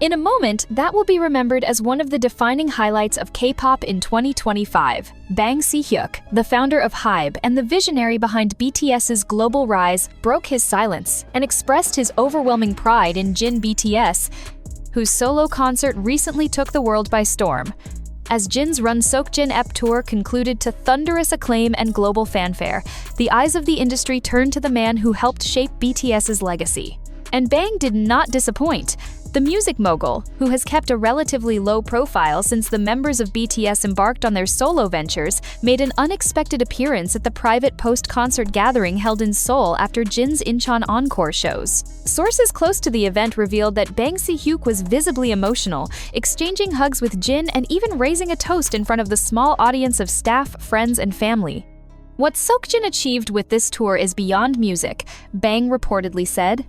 In a moment that will be remembered as one of the defining highlights of K-pop in 2025, Bang Si-hyuk, the founder of Hybe and the visionary behind BTS's global rise, broke his silence and expressed his overwhelming pride in Jin BTS, whose solo concert recently took the world by storm. As Jin's Jin Seokjin EP tour concluded to thunderous acclaim and global fanfare, the eyes of the industry turned to the man who helped shape BTS's legacy. And Bang did not disappoint. The music mogul, who has kept a relatively low profile since the members of BTS embarked on their solo ventures, made an unexpected appearance at the private post-concert gathering held in Seoul after Jin's Incheon encore shows. Sources close to the event revealed that Bang Si-hyuk was visibly emotional, exchanging hugs with Jin and even raising a toast in front of the small audience of staff, friends, and family. What Seokjin achieved with this tour is beyond music, Bang reportedly said.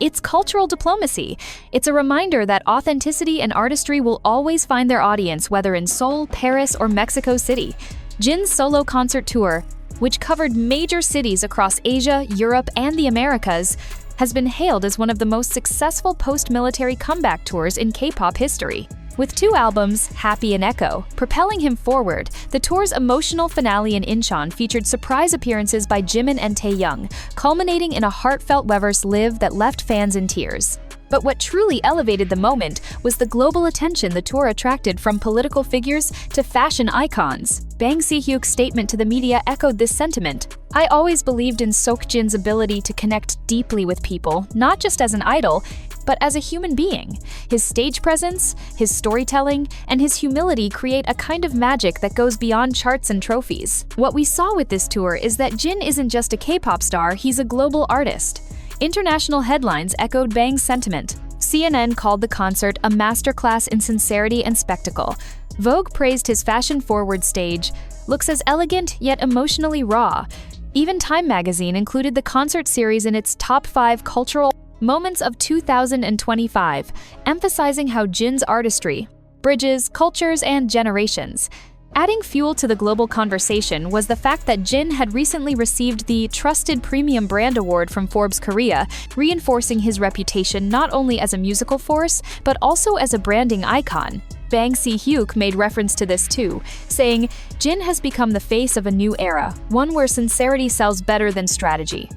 It's cultural diplomacy. It's a reminder that authenticity and artistry will always find their audience, whether in Seoul, Paris, or Mexico City. Jin's solo concert tour, which covered major cities across Asia, Europe, and the Americas, has been hailed as one of the most successful post-military comeback tours in K-pop history. With 2 albums, Happy and Echo, propelling him forward, the tour's emotional finale in Incheon featured surprise appearances by Jimin and Taehyung, culminating in a heartfelt Weverse Live that left fans in tears. But what truly elevated the moment was the global attention the tour attracted, from political figures to fashion icons. Bang Si-hyuk's statement to the media echoed this sentiment. "I always believed in Seokjin's ability to connect deeply with people, not just as an idol, but as a human being. His stage presence, his storytelling, and his humility create a kind of magic that goes beyond charts and trophies." What we saw with this tour is that Jin isn't just a K-pop star, he's a global artist. International headlines echoed Bang's sentiment. CNN called the concert a masterclass in sincerity and spectacle. Vogue praised his fashion-forward stage, looks as elegant yet emotionally raw. Even Time magazine included the concert series in its top 5 cultural moments of 2025, emphasizing how Jin's artistry bridges cultures and generations. Adding fuel to the global conversation was the fact that Jin had recently received the Trusted Premium Brand Award from Forbes Korea, reinforcing his reputation not only as a musical force, but also as a branding icon. Bang Si-hyuk made reference to this too, saying, "Jin has become the face of a new era, one where sincerity sells better than strategy."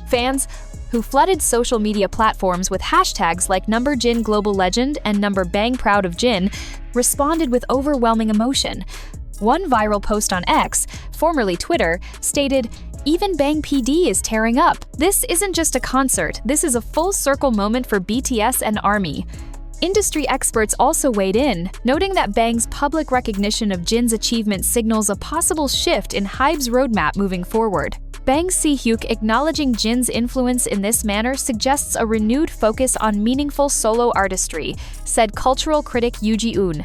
Fans, who flooded social media platforms with hashtags like #Jin Global Legend and #Bang Proud of Jin, responded with overwhelming emotion. One viral post on X, formerly Twitter, stated, "Even Bang PD is tearing up. This isn't just a concert, this is a full-circle moment for BTS and ARMY." Industry experts also weighed in, noting that Bang's public recognition of Jin's achievement signals a possible shift in Hybe's roadmap moving forward. Bang Si-hyuk acknowledging Jin's influence in this manner suggests a renewed focus on meaningful solo artistry, said cultural critic Yoo Ji-eun.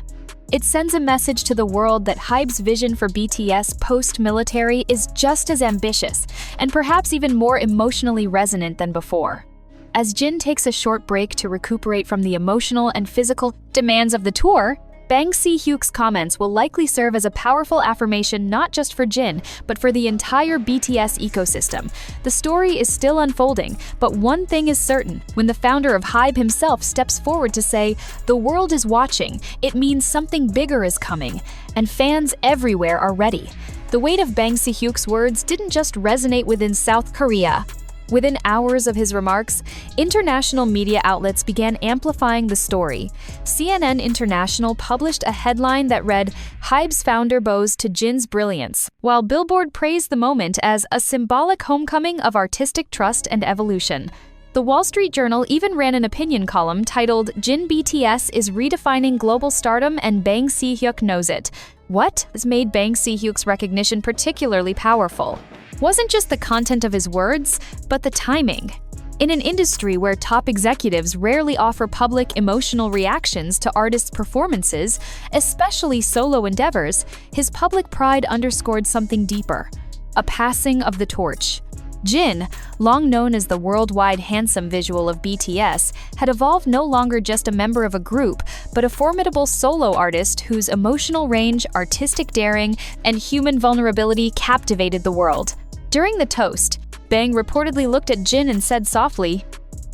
It sends a message to the world that Hybe's vision for BTS post-military is just as ambitious, and perhaps even more emotionally resonant than before. As Jin takes a short break to recuperate from the emotional and physical demands of the tour, Bang Si-hyuk's comments will likely serve as a powerful affirmation not just for Jin, but for the entire BTS ecosystem. The story is still unfolding, but one thing is certain: when the founder of Hybe himself steps forward to say, "The world is watching," it means something bigger is coming, and fans everywhere are ready. The weight of Bang Si-hyuk's words didn't just resonate within South Korea. Within hours of his remarks, international media outlets began amplifying the story. CNN International published a headline that read, "Hybe's founder bows to Jin's brilliance," while Billboard praised the moment as a symbolic homecoming of artistic trust and evolution. The Wall Street Journal even ran an opinion column titled, "Jin BTS is redefining global stardom and Bang Si-hyuk knows it." What has made Bang Si-hyuk's recognition particularly powerful wasn't just the content of his words, but the timing. In an industry where top executives rarely offer public emotional reactions to artists' performances, especially solo endeavors, his public pride underscored something deeper: a passing of the torch. Jin, long known as the worldwide handsome visual of BTS, had evolved no longer just a member of a group, but a formidable solo artist whose emotional range, artistic daring, and human vulnerability captivated the world. During the toast, Bang reportedly looked at Jin and said softly,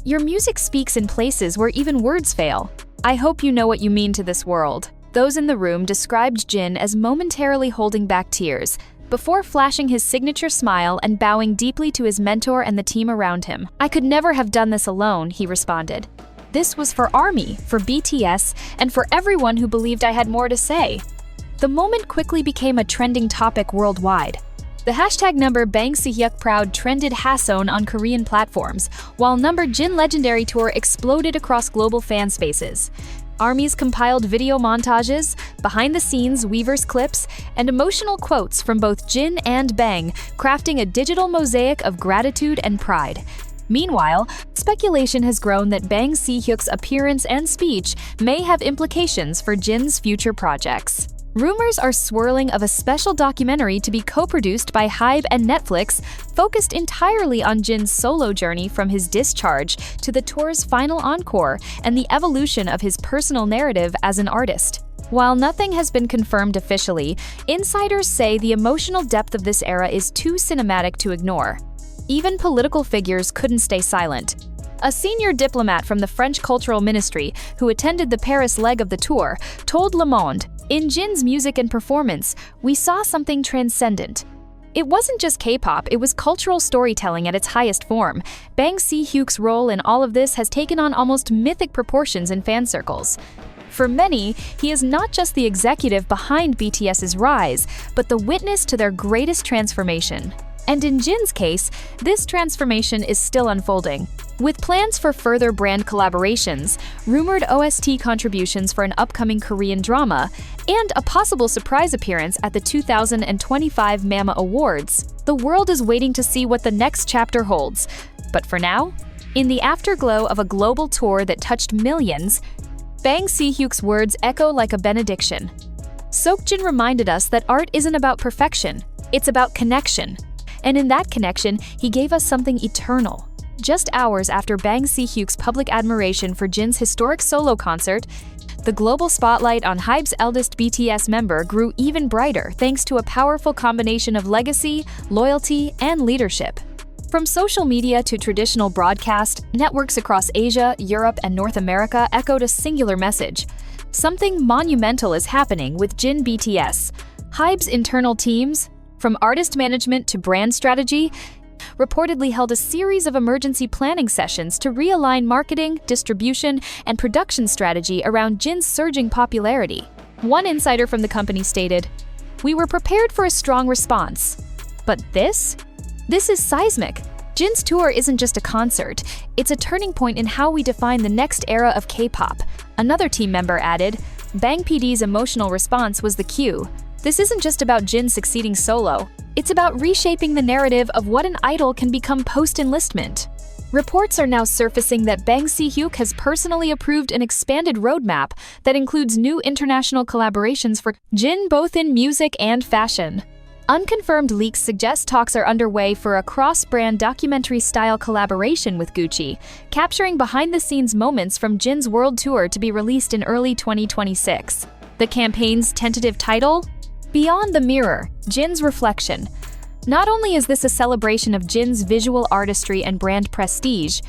"Your music speaks in places where even words fail." "I hope you know what you mean to this world." Those in the room described Jin as momentarily holding back tears, before flashing his signature smile and bowing deeply to his mentor and the team around him. "I could never have done this alone," he responded. "This was for ARMY, for BTS, and for everyone who believed I had more to say." The moment quickly became a trending topic worldwide. The hashtag number Bang Si-hyuk Proud trended Haseon on Korean platforms, while number Jin Legendary Tour exploded across global fan spaces. ARMY's compiled video montages, behind-the-scenes Weverse clips, and emotional quotes from both Jin and Bang, crafting a digital mosaic of gratitude and pride. Meanwhile, speculation has grown that Bang Si-hyuk's appearance and speech may have implications for Jin's future projects. Rumors are swirling of a special documentary to be co-produced by Hybe and Netflix, focused entirely on Jin's solo journey from his discharge to the tour's final encore and the evolution of his personal narrative as an artist. While nothing has been confirmed officially, insiders say the emotional depth of this era is too cinematic to ignore. Even political figures couldn't stay silent. A senior diplomat from the French Cultural Ministry, who attended the Paris leg of the tour, told Le Monde, "In Jin's music and performance, we saw something transcendent. It wasn't just K-pop, it was cultural storytelling at its highest form. Bang Si-hyuk's role in all of this has taken on almost mythic proportions in fan circles. For many, he is not just the executive behind BTS's rise, but the witness to their greatest transformation." And in Jin's case, this transformation is still unfolding. With plans for further brand collaborations, rumored OST contributions for an upcoming Korean drama, and a possible surprise appearance at the 2025 MAMA Awards, the world is waiting to see what the next chapter holds. But for now, in the afterglow of a global tour that touched millions, Bang Si-hyuk's words echo like a benediction. Seokjin reminded us that art isn't about perfection, it's about connection. And in that connection, he gave us something eternal. Just hours after Bang Si-hyuk's public admiration for Jin's historic solo concert, the global spotlight on Hybe's eldest BTS member grew even brighter thanks to a powerful combination of legacy, loyalty, and leadership. From social media to traditional broadcast, networks across Asia, Europe, and North America echoed a singular message. Something monumental is happening with Jin BTS. Hybe's internal teams, from artist management to brand strategy, reportedly held a series of emergency planning sessions to realign marketing, distribution, and production strategy around Jin's surging popularity. One insider from the company stated, "We were prepared for a strong response. But this? This is seismic. Jin's tour isn't just a concert, it's a turning point in how we define the next era of K-pop." Another team member added, "Bang PD's emotional response was the cue. This isn't just about Jin succeeding solo, it's about reshaping the narrative of what an idol can become post-enlistment." Reports are now surfacing that Bang Si-hyuk has personally approved an expanded roadmap that includes new international collaborations for Jin both in music and fashion. Unconfirmed leaks suggest talks are underway for a cross-brand documentary-style collaboration with Gucci, capturing behind-the-scenes moments from Jin's world tour to be released in early 2026. The campaign's tentative title? Beyond the Mirror, Jin's Reflection. Not only is this a celebration of Jin's visual artistry and brand prestige,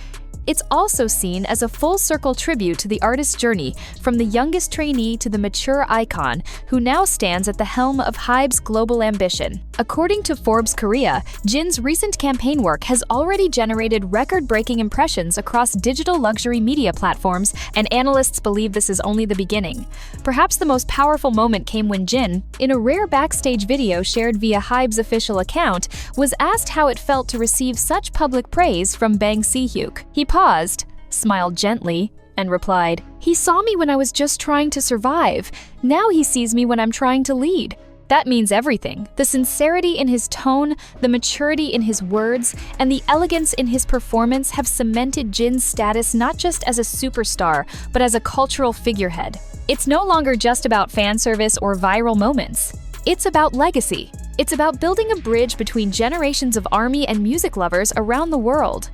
it's also seen as a full-circle tribute to the artist's journey from the youngest trainee to the mature icon who now stands at the helm of Hybe's global ambition. According to Forbes Korea, Jin's recent campaign work has already generated record-breaking impressions across digital luxury media platforms, and analysts believe this is only the beginning. Perhaps the most powerful moment came when Jin, in a rare backstage video shared via Hybe's official account, was asked how it felt to receive such public praise from Bang Si-hyuk. He paused, smiled gently, and replied, "He saw me when I was just trying to survive. Now he sees me when I'm trying to lead." That means everything. The sincerity in his tone, the maturity in his words, and the elegance in his performance have cemented Jin's status not just as a superstar, but as a cultural figurehead. It's no longer just about fan service or viral moments. It's about legacy. It's about building a bridge between generations of ARMY and music lovers around the world.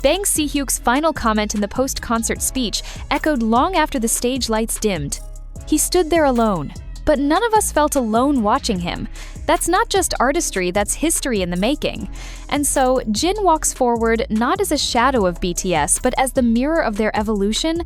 Bang Si-hyuk's final comment in the post-concert speech echoed long after the stage lights dimmed. He stood there alone, but none of us felt alone watching him. That's not just artistry, that's history in the making. And so, Jin walks forward not as a shadow of BTS, but as the mirror of their evolution,